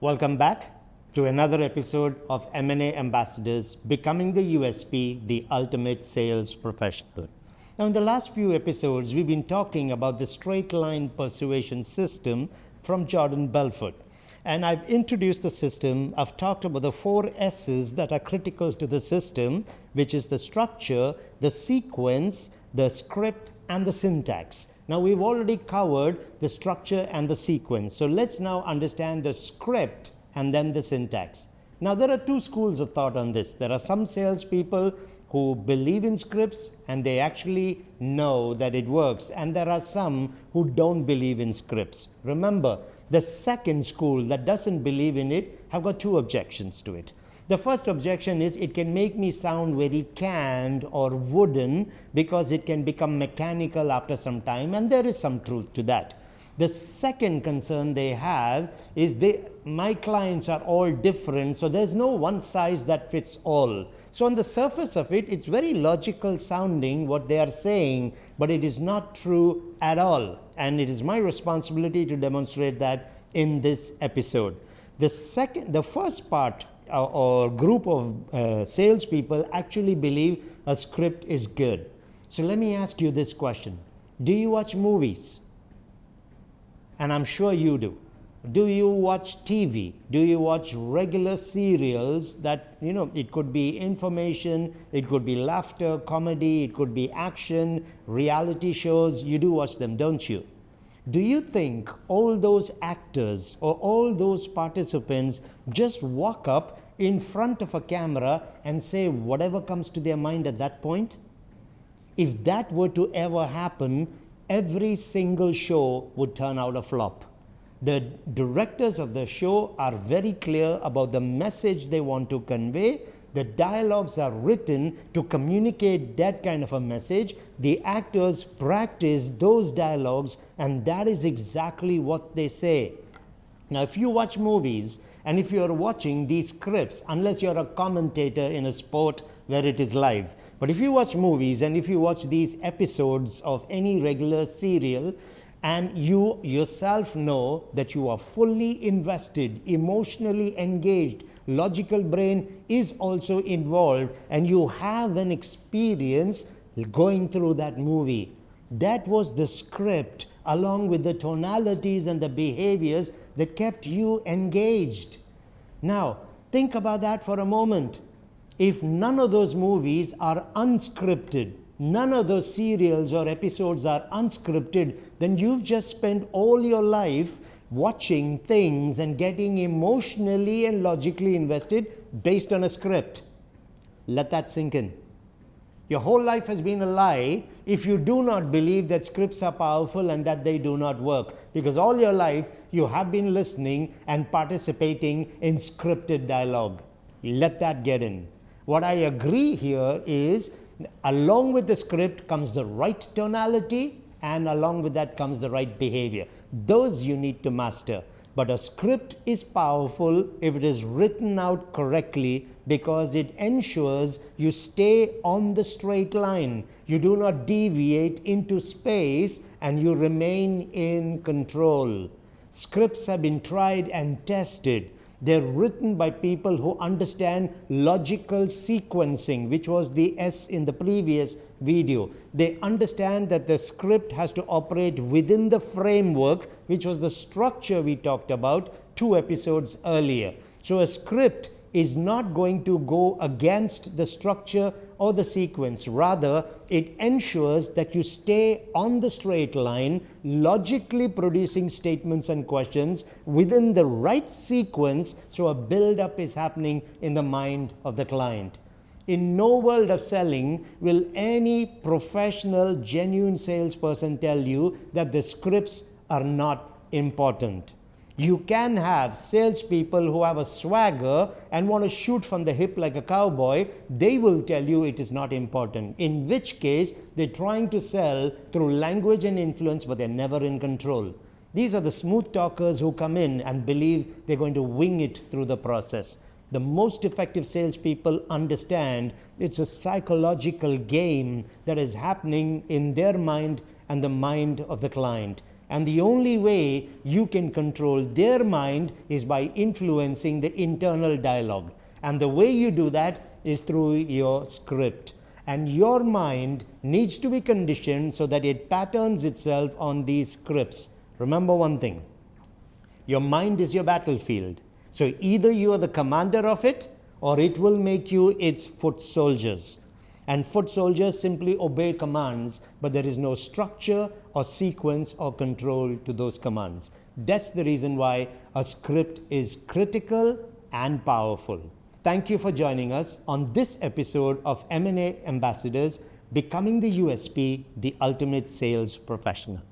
Welcome back to another episode of MNA Ambassadors Becoming the USP, the Ultimate Sales Professional. Now, in the last few episodes, we've been talking about the straight line persuasion system from Jordan Belfort. And I've introduced the system. I've talked about the 4 S's that are critical to the system, which is the structure, the sequence, the script, and the syntax. Now, we've already covered the structure and the sequence. So let's now understand the script and then the syntax. Now, there are 2 schools of thought on this. There are some salespeople who believe in scripts and they actually know that it works. And there are some who don't believe in scripts. Remember, the second school that doesn't believe in it have got 2 objections to it. The first objection is it can make me sound very canned or wooden because it can become mechanical after some time, and there is some truth to that. The second concern they have is my clients are all different, so there's no one size that fits all. So on the surface of it, it's very logical sounding what they are saying, but it is not true at all. And it is my responsibility to demonstrate that in this episode. The first part or group of salespeople actually believe a script is good. So let me ask you this question. Do you watch movies? And I'm sure you do. Do you watch TV? Do you watch regular serials that, it could be information, it could be laughter, comedy, it could be action, reality shows. You do watch them, don't you? Do you think all those actors or all those participants just walk up in front of a camera and say whatever comes to their mind at that point? If that were to ever happen, every single show would turn out a flop. The directors of the show are very clear about the message they want to convey. The dialogues are written to communicate that kind of a message. The actors practice those dialogues, and that is exactly what they say. Now, if you watch movies and if you're watching these scripts, unless you're a commentator in a sport where it is live, but if you watch movies and if you watch these episodes of any regular serial, and you yourself know that you are fully invested, emotionally engaged, logical brain is also involved, and you have an experience going through that movie. That was the script, along with the tonalities and the behaviors that kept you engaged. Now, think about that for a moment. If none of those movies are unscripted, none of those serials or episodes are unscripted, then you've just spent all your life watching things and getting emotionally and logically invested based on a script. Let that sink in. Your whole life has been a lie if you do not believe that scripts are powerful and that they do not work, because all your life you have been listening and participating in scripted dialogue. Let that get in. What I agree here is, along with the script comes the right tonality, and along with that comes the right behavior. Those you need to master. But a script is powerful if it is written out correctly, because it ensures you stay on the straight line. You do not deviate into space and you remain in control. Scripts have been tried and tested. They're written by people who understand logical sequencing, which was the S in the previous video. They understand that the script has to operate within the framework, which was the structure we talked about 2 episodes earlier. So a script is not going to go against the structure or the sequence. Rather, it ensures that you stay on the straight line, logically producing statements and questions within the right sequence, so a build-up is happening in the mind of the client. In no world of selling will any professional, genuine salesperson tell you that the scripts are not important. You can have salespeople who have a swagger and want to shoot from the hip like a cowboy. They will tell you it is not important, in which case they're trying to sell through language and influence, but they're never in control. These are the smooth talkers who come in and believe they're going to wing it through the process. The most effective salespeople understand it's a psychological game that is happening in their mind and the mind of the client. And the only way you can control their mind is by influencing the internal dialogue. And the way you do that is through your script. And your mind needs to be conditioned so that it patterns itself on these scripts. Remember one thing, your mind is your battlefield. So either you are the commander of it, or it will make you its foot soldiers. And foot soldiers simply obey commands, but there is no structure or sequence or control to those commands. That's the reason why a script is critical and powerful. Thank you for joining us on this episode of M&A Ambassadors, Becoming the USP, the Ultimate Sales Professional.